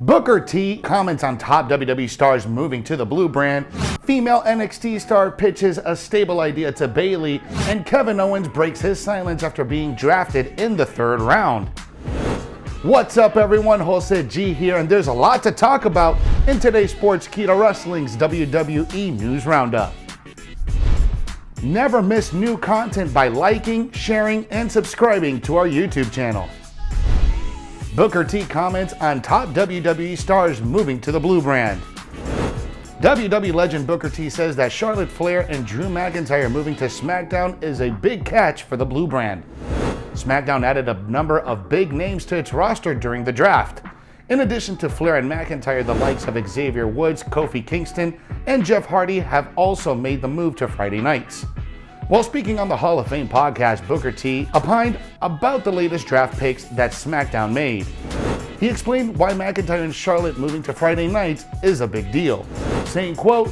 Booker T comments on top WWE stars moving to the blue brand. Female NXT star pitches a stable idea to Bayley, and Kevin Owens breaks his silence after being drafted in the 3rd round. What's up, everyone? Jose G here, and there's a lot to talk about in today's Sportskeeda Wrestling's WWE News Roundup. Never miss new content by liking, sharing, and subscribing to our YouTube channel. Booker T comments on top WWE stars moving to the blue brand. WWE legend Booker T says that Charlotte Flair and Drew McIntyre moving to SmackDown is a big catch for the blue brand. SmackDown added a number of big names to its roster during the draft. In addition to Flair and McIntyre, the likes of Xavier Woods, Kofi Kingston, and Jeff Hardy have also made the move to Friday nights. While speaking on the Hall of Fame podcast, Booker T opined about the latest draft picks that SmackDown made. He explained why McIntyre and Charlotte moving to Friday nights is a big deal, saying, quote,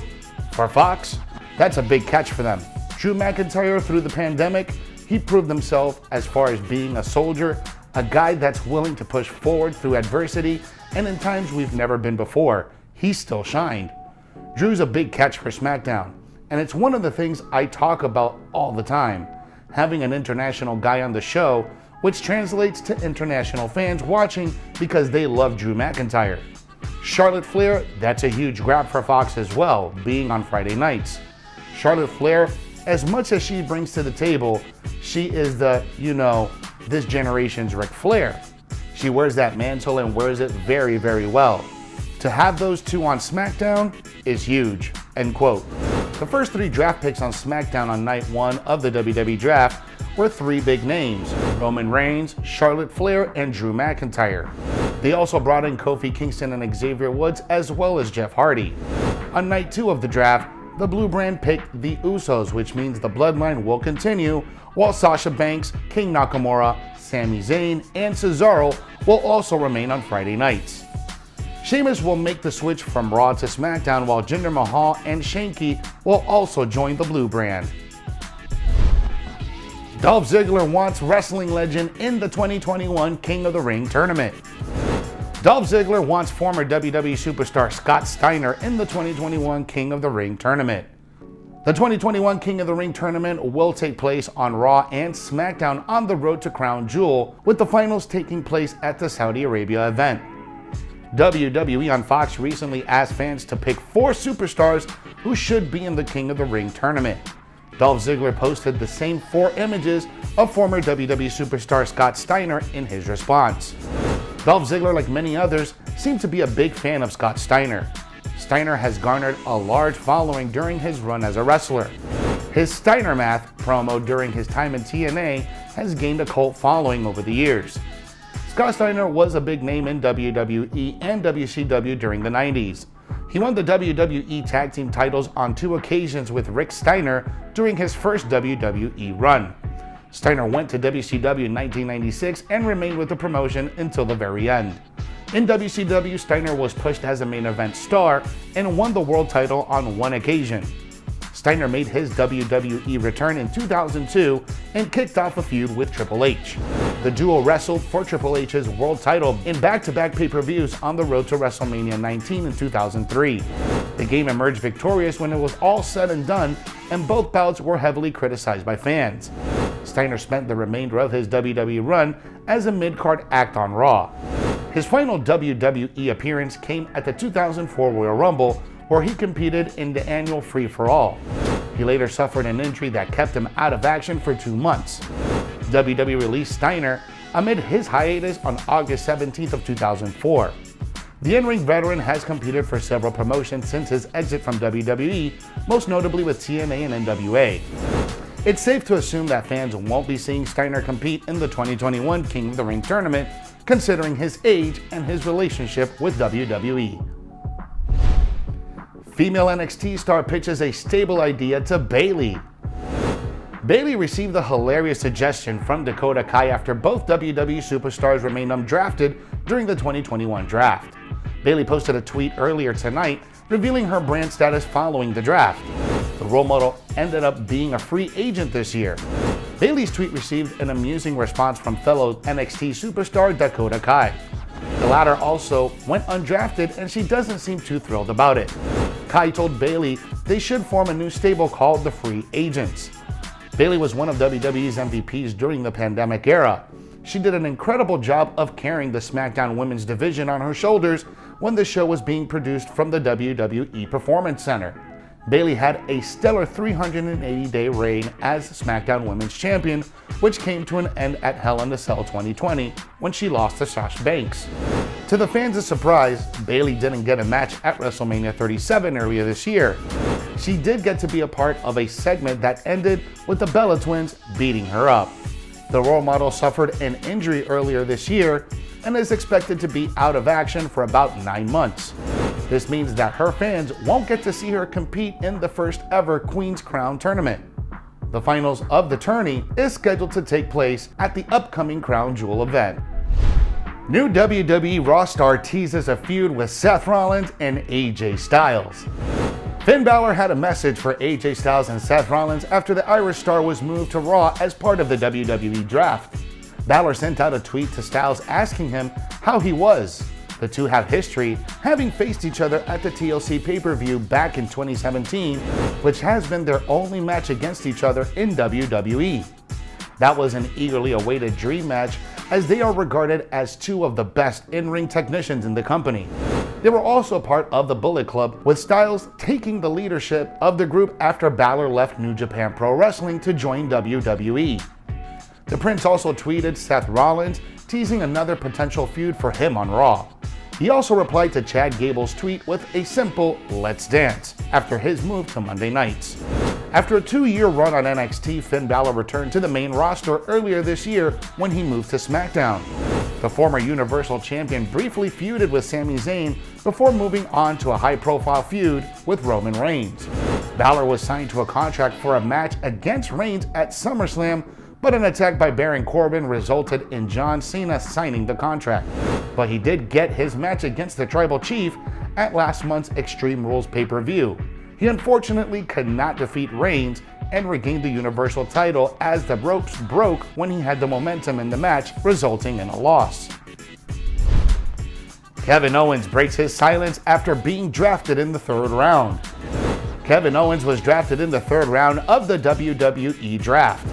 "For Fox, that's a big catch for them. Drew McIntyre, through the pandemic, he proved himself as far as being a soldier, a guy that's willing to push forward through adversity, and in times we've never been before, he still shined. Drew's a big catch for SmackDown. And it's one of the things I talk about all the time, having an international guy on the show, which translates to international fans watching because they love Drew McIntyre. Charlotte Flair, that's a huge grab for Fox as well, being on Friday nights. Charlotte Flair, as much as she brings to the table, she is the, this generation's Ric Flair. She wears that mantle and wears it very, very well. To have those two on SmackDown is huge," end quote. The first 3 draft picks on SmackDown on night 1 of the WWE Draft were 3 big names: Roman Reigns, Charlotte Flair, and Drew McIntyre. They also brought in Kofi Kingston and Xavier Woods, as well as Jeff Hardy. On night 2 of the draft, the blue brand picked the Usos, which means the bloodline will continue, while Sasha Banks, King Nakamura, Sami Zayn, and Cesaro will also remain on Friday nights. Sheamus will make the switch from Raw to SmackDown, while Jinder Mahal and Shanky will also join the blue brand. Dolph Ziggler wants wrestling legend in the 2021 King of the Ring tournament. Dolph Ziggler wants former WWE superstar Scott Steiner in the 2021 King of the Ring tournament. The 2021 King of the Ring tournament will take place on Raw and SmackDown on the road to Crown Jewel, with the finals taking place at the Saudi Arabia event. WWE on Fox recently asked fans to pick 4 superstars who should be in the King of the Ring tournament. Dolph Ziggler posted the same 4 images of former WWE superstar Scott Steiner in his response. Dolph Ziggler, like many others, seemed to be a big fan of Scott Steiner. Steiner has garnered a large following during his run as a wrestler. His Steiner Math promo during his time in TNA has gained a cult following over the years. Scott Steiner was a big name in WWE and WCW during the 90s. He won the WWE Tag Team titles on 2 occasions with Rick Steiner during his first WWE run. Steiner went to WCW in 1996 and remained with the promotion until the very end. In WCW, Steiner was pushed as a main event star and won the world title on 1 occasion. Steiner made his WWE return in 2002 and kicked off a feud with Triple H. The duo wrestled for Triple H's world title in back-to-back pay-per-views on the road to WrestleMania 19 in 2003. The game emerged victorious when it was all said and done, and both bouts were heavily criticized by fans. Steiner spent the remainder of his WWE run as a mid-card act on Raw. His final WWE appearance came at the 2004 Royal Rumble, where he competed in the annual free-for-all. He later suffered an injury that kept him out of action for 2 months. WWE released Steiner amid his hiatus on August 17th of 2004. The in-ring veteran has competed for several promotions since his exit from WWE, most notably with TNA and NWA. It's safe to assume that fans won't be seeing Steiner compete in the 2021 King of the Ring tournament, considering his age and his relationship with WWE. Female NXT star pitches a stable idea to Bayley. Bayley received a hilarious suggestion from Dakota Kai after both WWE superstars remained undrafted during the 2021 draft. Bayley posted a tweet earlier tonight revealing her brand status following the draft. The role model ended up being a free agent this year. Bayley's tweet received an amusing response from fellow NXT superstar Dakota Kai. The latter also went undrafted, and she doesn't seem too thrilled about it. Kai told Bayley they should form a new stable called the Free Agents. Bayley was one of WWE's MVPs during the pandemic era. She did an incredible job of carrying the SmackDown Women's division on her shoulders when the show was being produced from the WWE Performance Center. Bayley had a stellar 380-day reign as SmackDown Women's Champion, which came to an end at Hell in a Cell 2020 when she lost to Sasha Banks. To the fans' surprise, Bayley didn't get a match at WrestleMania 37 earlier this year. She did get to be a part of a segment that ended with the Bella Twins beating her up. The role model suffered an injury earlier this year and is expected to be out of action for about 9 months. This means that her fans won't get to see her compete in the first ever Queen's Crown tournament. The finals of the tourney is scheduled to take place at the upcoming Crown Jewel event. New WWE RAW star teases a feud with Seth Rollins and AJ Styles. Finn Balor had a message for AJ Styles and Seth Rollins after the Irish star was moved to Raw as part of the WWE Draft. Balor sent out a tweet to Styles asking him how he was. The two have history, having faced each other at the TLC pay-per-view back in 2017, which has been their only match against each other in WWE. That was an eagerly awaited dream match, as they are regarded as two of the best in-ring technicians in the company. They were also part of the Bullet Club, with Styles taking the leadership of the group after Balor left New Japan Pro Wrestling to join WWE. The Prince also tweeted Seth Rollins, teasing another potential feud for him on Raw. He also replied to Chad Gable's tweet with a simple "Let's dance" after his move to Monday nights. After a 2-year run on NXT, Finn Balor returned to the main roster earlier this year when he moved to SmackDown. The former Universal Champion briefly feuded with Sami Zayn before moving on to a high-profile feud with Roman Reigns. Balor was signed to a contract for a match against Reigns at SummerSlam, but an attack by Baron Corbin resulted in John Cena signing the contract. But he did get his match against the Tribal Chief at last month's Extreme Rules pay-per-view. He unfortunately could not defeat Reigns and regained the Universal title as the ropes broke when he had the momentum in the match, resulting in a loss. Kevin Owens breaks his silence after being drafted in the 3rd round. Kevin Owens was drafted in the 3rd round of the WWE Draft.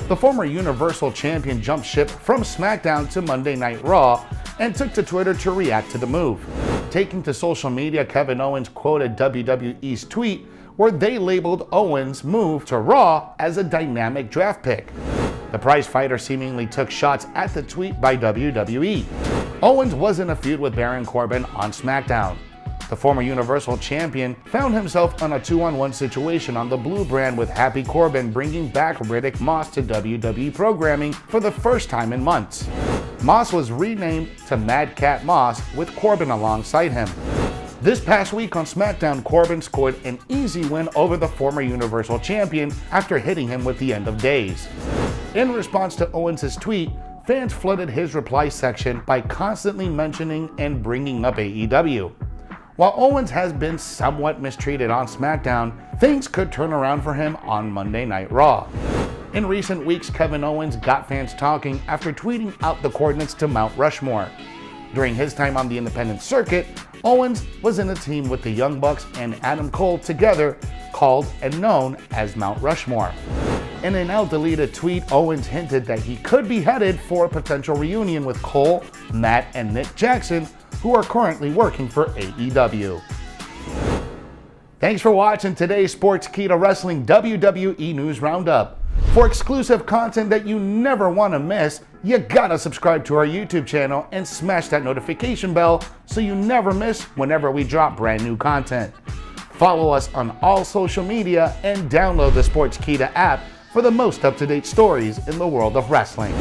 The former Universal Champion jumped ship from SmackDown to Monday Night Raw and took to Twitter to react to the move. Taking to social media, Kevin Owens quoted WWE's tweet where they labeled Owens' move to Raw as a dynamic draft pick. The prizefighter seemingly took shots at the tweet by WWE. Owens was in a feud with Baron Corbin on SmackDown. The former Universal Champion found himself on a 2-on-1 situation on the Blue brand, with Happy Corbin bringing back Riddick Moss to WWE programming for the first time in months. Moss was renamed to Mad Cat Moss, with Corbin alongside him. This past week on SmackDown, Corbin scored an easy win over the former Universal Champion after hitting him with the End of Days. In response to Owens' tweet, fans flooded his reply section by constantly mentioning and bringing up AEW. While Owens has been somewhat mistreated on SmackDown, things could turn around for him on Monday Night Raw. In recent weeks, Kevin Owens got fans talking after tweeting out the coordinates to Mount Rushmore. During his time on the independent circuit, Owens was in a team with the Young Bucks and Adam Cole together, called and known as Mount Rushmore. In a now-deleted tweet, Owens hinted that he could be headed for a potential reunion with Cole, Matt, and Nick Jackson, who are currently working for AEW. Thanks for watching today's Sportskeeda Wrestling WWE News Roundup. For exclusive content that you never want to miss, you gotta subscribe to our YouTube channel and smash that notification bell so you never miss whenever we drop brand new content. Follow us on all social media and download the Sportskeeda app for the most up-to-date stories in the world of wrestling.